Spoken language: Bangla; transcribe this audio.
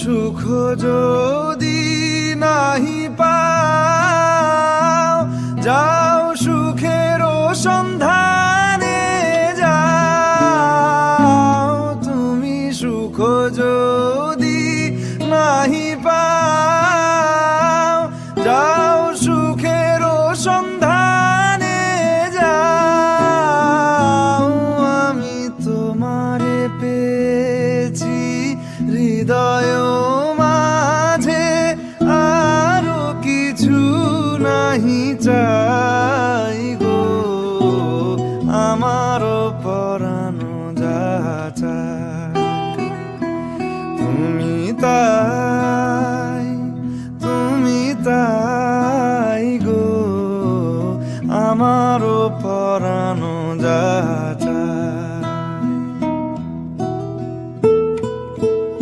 সুখ যদি নাহি পাও, যাও সুখের সন্ধানে যাও। তুমি সুখ যদি নাহি পাও, যাও সুখের সন্ধানে যাও। আমি তোমারে পেয়েছি হৃদয় মাঝে, আরো কিছু নাহি চাই গো। আমার পরানো যা চায় তুমি তা